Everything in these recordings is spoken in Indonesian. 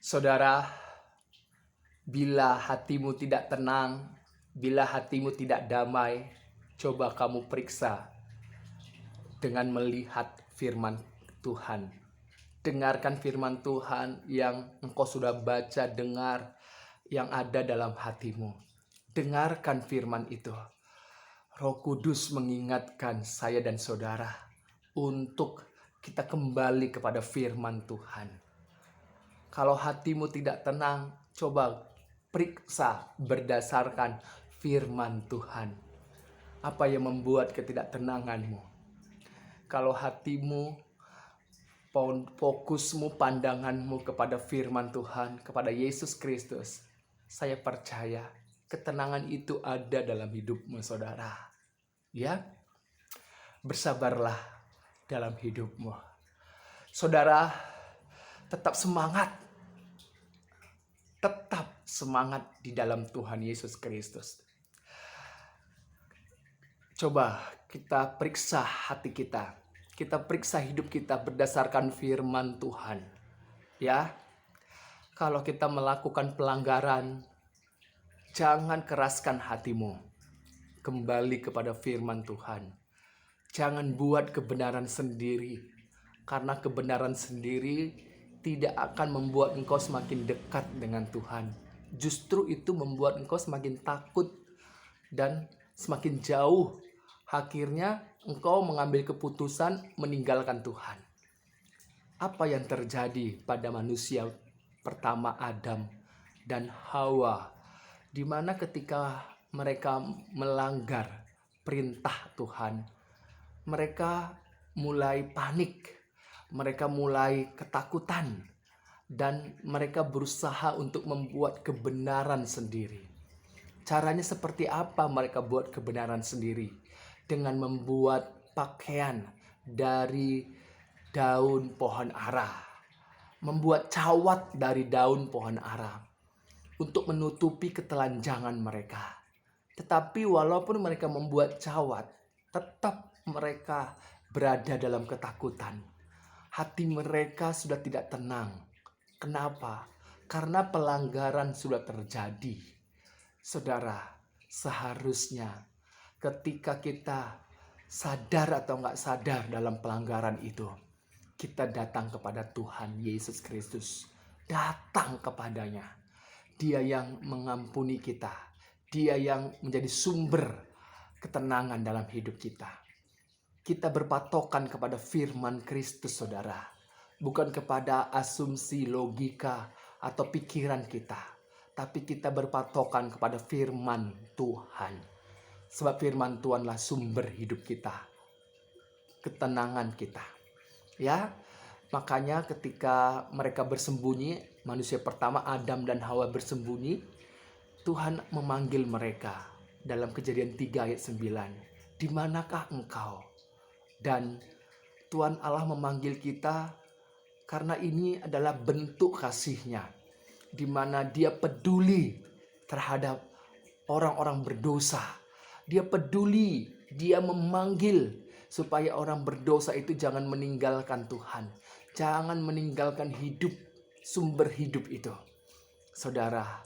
Saudara, bila hatimu tidak tenang, bila hatimu tidak damai, coba kamu periksa dengan melihat firman Tuhan. Dengarkan firman Tuhan yang engkau sudah baca, dengar yang ada dalam hatimu. Dengarkan firman itu. Roh Kudus mengingatkan saya dan saudara untuk kita kembali kepada firman Tuhan. Kalau hatimu tidak tenang, coba periksa berdasarkan firman Tuhan. Apa yang membuat ketidaktenanganmu? Kalau hatimu, fokusmu, pandanganmu kepada firman Tuhan, kepada Yesus Kristus, saya percaya ketenangan itu ada dalam hidupmu, saudara. Ya, bersabarlah dalam hidupmu. Saudara, tetap semangat. Tetap semangat di dalam Tuhan Yesus Kristus. Coba kita periksa hati kita. Kita periksa hidup kita berdasarkan firman Tuhan. Ya. Kalau kita melakukan pelanggaran, jangan keraskan hatimu. Kembali kepada firman Tuhan. Jangan buat kebenaran sendiri. Karena kebenaran sendiri tidak akan membuat engkau semakin dekat dengan Tuhan. Justru itu membuat engkau semakin takut dan semakin jauh. Akhirnya engkau mengambil keputusan meninggalkan Tuhan. Apa yang terjadi pada manusia pertama Adam dan Hawa, di mana ketika mereka melanggar perintah Tuhan, mereka mulai panik, mereka mulai ketakutan, dan mereka berusaha untuk membuat kebenaran sendiri. Caranya seperti apa mereka buat kebenaran sendiri? Dengan membuat pakaian dari daun pohon ara, membuat cawat dari daun pohon ara untuk menutupi ketelanjangan mereka. Tetapi walaupun mereka membuat cawat, tetap mereka berada dalam ketakutan. Hati mereka sudah tidak tenang. Kenapa? Karena pelanggaran sudah terjadi. Saudara, seharusnya ketika kita sadar atau nggak sadar dalam pelanggaran itu, kita datang kepada Tuhan Yesus Kristus. Datang kepadanya. Dia yang mengampuni kita. Dia yang menjadi sumber ketenangan dalam hidup kita. Kita berpatokan kepada firman Kristus, saudara. Bukan kepada asumsi, logika, atau pikiran kita. Tapi kita berpatokan kepada firman Tuhan. Sebab firman Tuhanlah sumber hidup kita. Ketenangan kita. Ya, makanya ketika mereka bersembunyi, manusia pertama Adam dan Hawa bersembunyi, Tuhan memanggil mereka dalam Kejadian 3 ayat 9. Di manakah engkau? Dan Tuhan Allah memanggil kita karena ini adalah bentuk kasih-Nya, di mana Dia peduli terhadap orang-orang berdosa. Dia peduli, Dia memanggil supaya orang berdosa itu jangan meninggalkan Tuhan. Jangan meninggalkan hidup, sumber hidup itu. Saudara,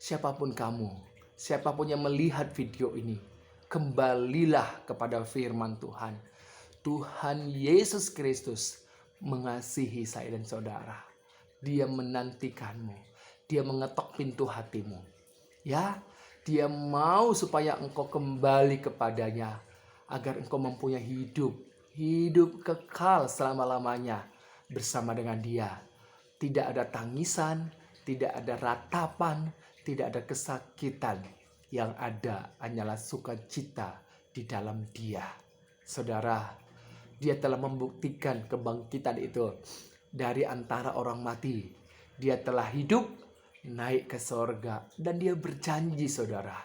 siapapun kamu, siapapun yang melihat video ini, kembalilah kepada firman Tuhan. Tuhan Yesus Kristus mengasihi saya dan saudara. Dia menantikanmu. Dia mengetok pintu hatimu. Ya, Dia mau supaya engkau kembali kepadanya, agar engkau mempunyai hidup kekal selama-lamanya bersama dengan Dia. Tidak ada tangisan, tidak ada ratapan, tidak ada kesakitan. Yang ada hanyalah sukacita di dalam Dia. Saudara, Dia telah membuktikan kebangkitan itu dari antara orang mati. Dia telah hidup, naik ke sorga, dan Dia berjanji, saudara,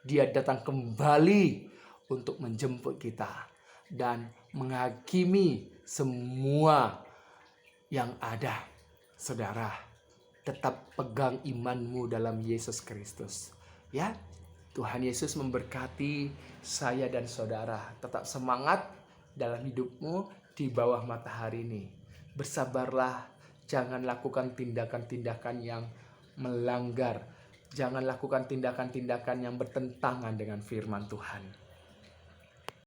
Dia datang kembali untuk menjemput kita dan menghakimi semua yang ada. Saudara, tetap pegang imanmu dalam Yesus Kristus. Ya, Tuhan Yesus memberkati saya dan saudara. Tetap semangat dalam hidupmu di bawah matahari ini. Bersabarlah, Jangan lakukan tindakan-tindakan yang melanggar. Jangan lakukan tindakan-tindakan yang bertentangan dengan firman Tuhan.